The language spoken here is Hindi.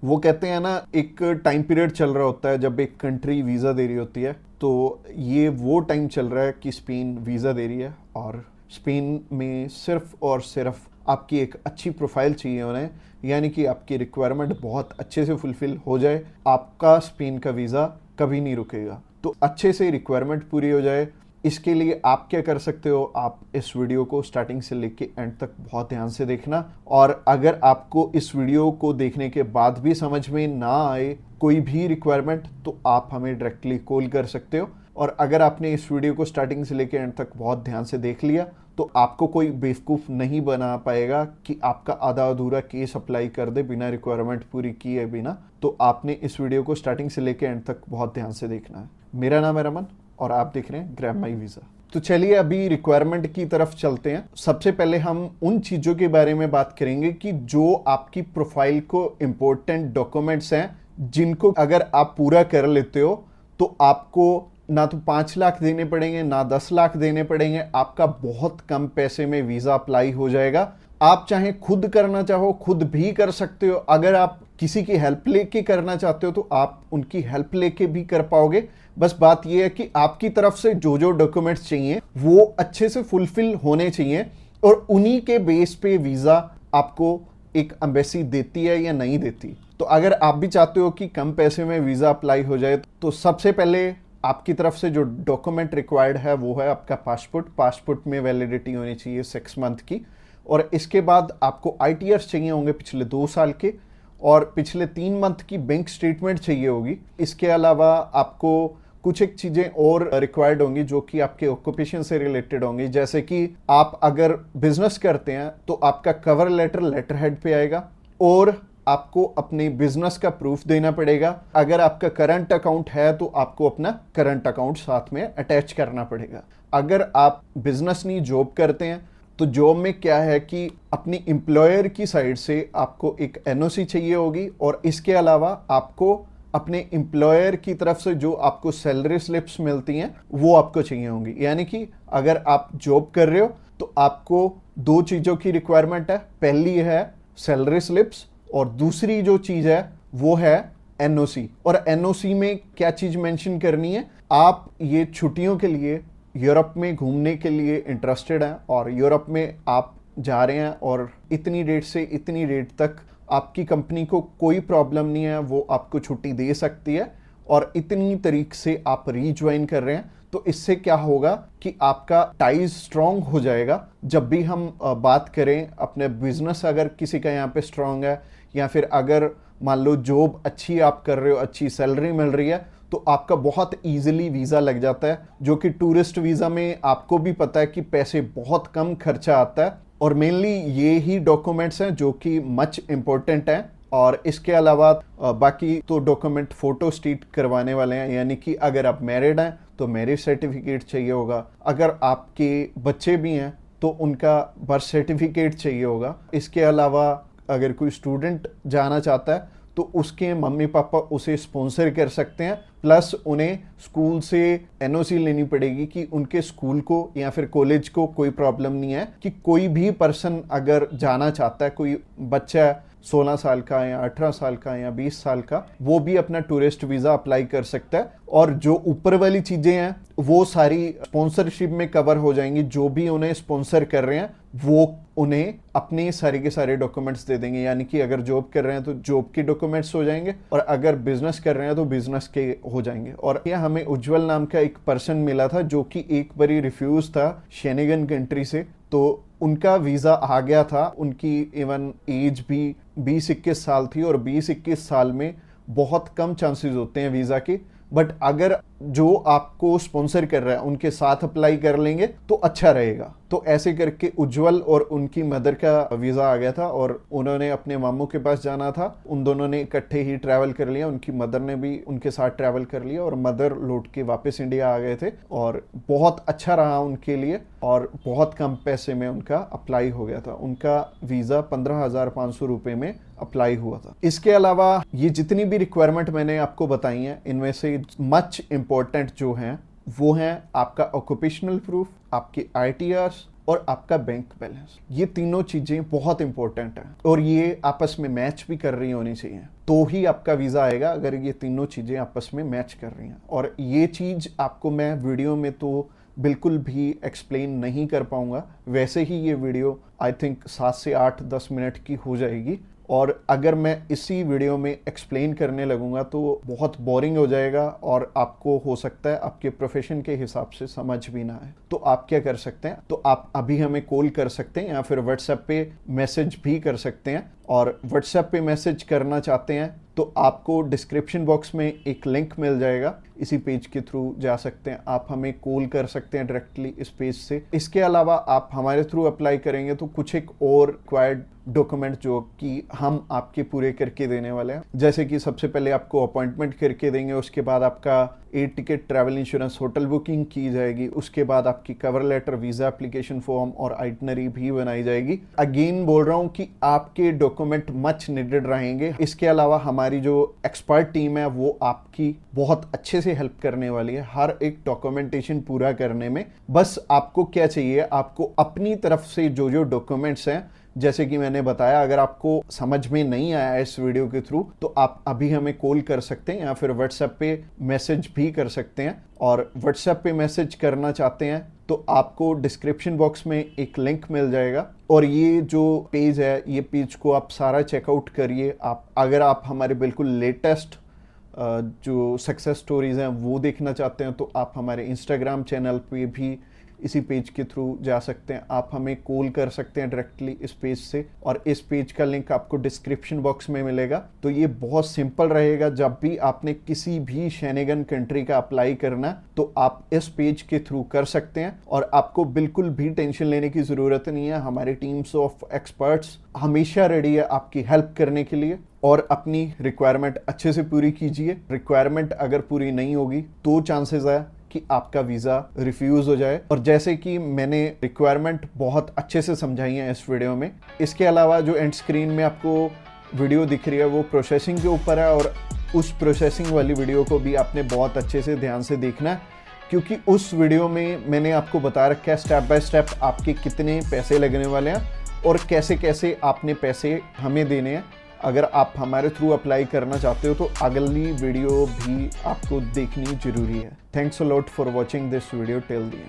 वो कहते हैं ना, एक टाइम पीरियड चल रहा होता है जब एक कंट्री वीज़ा दे रही होती है, तो ये वो टाइम चल रहा है कि स्पेन वीज़ा दे रही है। और स्पेन में सिर्फ और सिर्फ आपकी एक अच्छी प्रोफाइल चाहिए उन्हें, यानी कि आपकी रिक्वायरमेंट बहुत अच्छे से फुलफिल हो जाए, आपका स्पेन का वीज़ा कभी नहीं रुकेगा। तो अच्छे से रिक्वायरमेंट पूरी हो जाए, इसके लिए आप क्या कर सकते हो, आप इस वीडियो को स्टार्टिंग से लेके एंड तक बहुत ध्यान से देखना। और अगर आपको इस वीडियो को देखने के बाद भी समझ में ना आए कोई भी रिक्वायरमेंट, तो आप हमें डायरेक्टली कॉल कर सकते हो। और अगर आपने इस वीडियो को स्टार्टिंग से लेके एंड तक बहुत ध्यान से देख लिया, तो आपको कोई बेवकूफ़ नहीं बना पाएगा कि आपका आधा अधूरा केस अप्लाई कर दे बिना रिक्वायरमेंट पूरी किए बिना। तो आपने इस वीडियो को स्टार्टिंग से लेके एंड तक बहुत ध्यान से देखना है। मेरा नाम है रमन और आप देख रहे हैं ग्रैब माई वीज़ा। तो चलिए अभी रिक्वायरमेंट की तरफ चलते हैं। सबसे पहले हम उन चीज़ों के बारे में बात करेंगे कि जो आपकी प्रोफाइल को इम्पोर्टेंट डॉक्यूमेंट्स हैं, जिनको अगर आप पूरा कर लेते हो तो आपको ना तो 5 लाख देने पड़ेंगे ना 10 लाख देने पड़ेंगे, आपका बहुत कम पैसे में वीज़ा अप्लाई हो जाएगा। आप चाहे खुद करना चाहो खुद भी कर सकते हो, अगर आप किसी की हेल्प लेके करना चाहते हो तो आप उनकी हेल्प लेके भी कर पाओगे। बस बात यह है कि आपकी तरफ से जो जो डॉक्यूमेंट्स चाहिए वो अच्छे से फुलफिल होने चाहिए, और उन्हीं के बेस पे वीज़ा आपको एक एम्बेसी देती है या नहीं देती। तो अगर आप भी चाहते हो कि कम पैसे में वीज़ा अप्लाई हो जाए, तो सबसे पहले आपकी तरफ से जो डॉक्यूमेंट रिक्वायर्ड है वो है आपका पासपोर्ट। पासपोर्ट में वैलिडिटी होनी चाहिए 6 मंथ की। और इसके बाद आपको ITRs चाहिए होंगे पिछले 2 साल के, और पिछले 3 मंथ की बैंक स्टेटमेंट चाहिए होगी। इसके अलावा आपको कुछ एक चीज़ें और रिक्वायर्ड होंगी जो कि आपके ऑक्यूपेशन से रिलेटेड होंगी, जैसे कि आप अगर बिजनेस करते हैं तो आपका कवर लेटर लेटर हेड पे आएगा, और आपको अपने बिजनेस का प्रूफ देना पड़ेगा। अगर आपका करंट अकाउंट है तो आपको अपना करंट अकाउंट साथ में अटैच करना पड़ेगा। अगर आप बिजनेस नहीं जॉब करते हैं तो जॉब में क्या है कि अपनी एम्प्लॉयर की साइड से आपको एक NOC चाहिए होगी, और इसके अलावा आपको अपने एम्प्लॉयर की तरफ से जो आपको सैलरी स्लिप्स मिलती हैं वो आपको चाहिए होंगी। यानी कि अगर आप जॉब कर रहे हो तो आपको 2 चीज़ों की रिक्वायरमेंट है। पहली है सैलरी स्लिप्स, और दूसरी जो चीज़ है वो है NOC। और NOC में क्या चीज़ मेंशन करनी है, आप ये छुट्टियों के लिए यूरोप में घूमने के लिए इंटरेस्टेड हैं, और यूरोप में आप जा रहे हैं, और इतनी डेट से इतनी डेट तक आपकी कंपनी को कोई प्रॉब्लम नहीं है, वो आपको छुट्टी दे सकती है, और इतनी तारीख से आप रीज्वाइन कर रहे हैं। तो इससे क्या होगा कि आपका टाइज स्ट्रांग हो जाएगा। जब भी हम बात करें अपने बिजनेस, अगर किसी का यहाँ पे स्ट्रांग है, या फिर अगर मान लो जॉब अच्छी आप कर रहे हो, अच्छी सैलरी मिल रही है, तो आपका बहुत इजीली वीज़ा लग जाता है, जो कि टूरिस्ट वीज़ा में आपको भी पता है कि पैसे बहुत कम खर्चा आता है। और मेनली ये ही डॉक्यूमेंट्स हैं जो कि मच इम्पोर्टेंट हैं। और इसके अलावा बाकी तो डॉक्यूमेंट फोटो स्टेट करवाने वाले हैं, यानी कि अगर आप मैरिड हैं तो मैरिज सर्टिफिकेट चाहिए होगा, अगर आपके बच्चे भी हैं तो उनका बर्थ सर्टिफिकेट चाहिए होगा। इसके अलावा अगर कोई स्टूडेंट जाना चाहता है तो उसके मम्मी पापा उसे स्पॉन्सर कर सकते हैं, प्लस उन्हें स्कूल से NOC लेनी पड़ेगी कि उनके स्कूल को या फिर कॉलेज को कोई प्रॉब्लम नहीं है कि कोई भी पर्सन अगर जाना चाहता है, कोई बच्चा 16 साल का या 18 साल का या 20 साल का, वो भी अपना टूरिस्ट वीज़ा अप्लाई कर सकता है। और जो ऊपर वाली चीज़ें हैं वो सारी स्पॉन्सरशिप में कवर हो जाएंगी। जो भी उन्हें स्पॉन्सर कर रहे हैं वो उन्हें अपने सारे के सारे डॉक्यूमेंट्स दे देंगे, यानी कि अगर जॉब कर रहे हैं तो जॉब के डॉक्यूमेंट्स हो जाएंगे, और अगर बिजनेस कर रहे हैं तो बिजनेस के हो जाएंगे। और यह हमें उज्जवल नाम का एक पर्सन मिला था जो कि एक बारी रिफ्यूज था शेनेगन कंट्री से, तो उनका वीज़ा आ गया था। उनकी इवन एज भी 20-21 साल थी, और 20-21 साल में बहुत कम चांसेस होते हैं वीज़ा के। बट अगर जो आपको स्पॉन्सर कर रहा है उनके साथ अप्लाई कर लेंगे तो अच्छा रहेगा। तो ऐसे करके उज्जवल और उनकी मदर का वीज़ा आ गया था, और उन्होंने अपने मामू के पास जाना था। उन दोनों ने इकट्ठे ही ट्रैवल कर लिया, उनकी मदर ने भी उनके साथ ट्रैवल कर लिया, और मदर लौट के वापस इंडिया आ गए थे, और बहुत अच्छा रहा उनके लिए, और बहुत कम पैसे में उनका अप्लाई हो गया था। उनका वीज़ा 15,500 रुपये में अप्लाई हुआ था। इसके अलावा ये जितनी भी रिक्वायरमेंट मैंने आपको बताई हैं, इनमें से मच इम्पोर्टेंट जो हैं वो हैं आपका ऑक्यूपेशनल प्रूफ, आपके ITRs, और आपका बैंक बैलेंस। ये तीनों चीज़ें बहुत इंपॉर्टेंट हैं, और ये आपस में मैच भी कर रही होनी चाहिए। तो ही आपका वीज़ा आएगा, अगर ये तीनों चीज़ें आपस में मैच कर रही हैं। और ये चीज़ आपको मैं वीडियो में तो बिल्कुल भी एक्सप्लेन नहीं कर पाऊंगा, वैसे ही ये वीडियो आई थिंक 7 से 8-10 मिनट की हो जाएगी, और अगर मैं इसी वीडियो में एक्सप्लेन करने लगूंगा तो बहुत बोरिंग हो जाएगा और आपको हो सकता है आपके प्रोफेशन के हिसाब से समझ भी ना आए। तो आप क्या कर सकते हैं, तो आप अभी हमें कॉल कर सकते हैं या फिर व्हाट्सएप पे मैसेज भी कर सकते हैं। और व्हाट्सएप पे मैसेज करना चाहते हैं तो आपको डिस्क्रिप्शन बॉक्स में एक लिंक मिल जाएगा, इसी पेज के थ्रू जा सकते हैं। आप हमें कॉल कर सकते हैं डायरेक्टली इस पेज से। इसके अलावा आप हमारे थ्रू अप्लाई करेंगे तो कुछ एक और रिक्वायर्ड डॉक्यूमेंट जो कि हम आपके पूरे करके देने वाले हैं, जैसे कि सबसे पहले आपको अपॉइंटमेंट करके देंगे, उसके बाद आपका air ticket, travel insurance, hotel booking की जाएगी, उसके बाद आपकी cover letter, visa application form और आइटनरी भी बनाई जाएगी। अगेन बोल रहा हूँ कि आपके डॉक्यूमेंट मच नीडेड रहेंगे। इसके अलावा हमारी जो एक्सपर्ट टीम है वो आपकी बहुत अच्छे से हेल्प करने वाली है हर एक डॉक्यूमेंटेशन पूरा करने में। बस आपको क्या चाहिए, आपको अपनी तरफ से जो जो डॉक्यूमेंट्स हैं, जैसे कि मैंने बताया, अगर आपको समझ में नहीं आया इस वीडियो के थ्रू तो आप अभी हमें कॉल कर सकते हैं या फिर व्हाट्सएप पे मैसेज भी कर सकते हैं। और व्हाट्सएप पे मैसेज करना चाहते हैं तो आपको डिस्क्रिप्शन बॉक्स में एक लिंक मिल जाएगा, और ये जो पेज है, ये पेज को आप सारा चेकआउट करिए। आप अगर आप हमारे बिल्कुल लेटेस्ट जो सक्सेस स्टोरीज हैं वो देखना चाहते हैं तो आप हमारे इंस्टाग्राम चैनल पे भी इसी पेज के थ्रू जा सकते हैं। आप हमें कॉल कर सकते हैं डायरेक्टली इस पेज से, और इस पेज का लिंक आपको डिस्क्रिप्शन बॉक्स में मिलेगा। तो ये बहुत सिंपल रहेगा, जब भी आपने किसी भी शेनेगन कंट्री का अप्लाई करना तो आप इस पेज के थ्रू कर सकते हैं, और आपको बिल्कुल भी टेंशन लेने की ज़रूरत नहीं है। हमारी टीम्स ऑफ एक्सपर्ट्स हमेशा रेडी है आपकी हेल्प करने के लिए, और अपनी रिक्वायरमेंट अच्छे से पूरी कीजिए। रिक्वायरमेंट अगर पूरी नहीं होगी तो चांसेस है कि आपका वीज़ा रिफ्यूज़ हो जाए, और जैसे कि मैंने रिक्वायरमेंट बहुत अच्छे से समझाई है इस वीडियो में। इसके अलावा जो एंड स्क्रीन में आपको वीडियो दिख रही है वो प्रोसेसिंग के ऊपर है, और उस प्रोसेसिंग वाली वीडियो को भी आपने बहुत अच्छे से ध्यान से देखना है, क्योंकि उस वीडियो में मैंने आपको बता रखा है स्टेप बाय स्टेप आपके कितने पैसे लगने वाले हैं और कैसे कैसे आपने पैसे हमें देने हैं। अगर आप हमारे थ्रू अप्लाई करना चाहते हो तो अगली वीडियो भी आपको देखनी जरूरी है। Thanks a lot for watching this video till the end.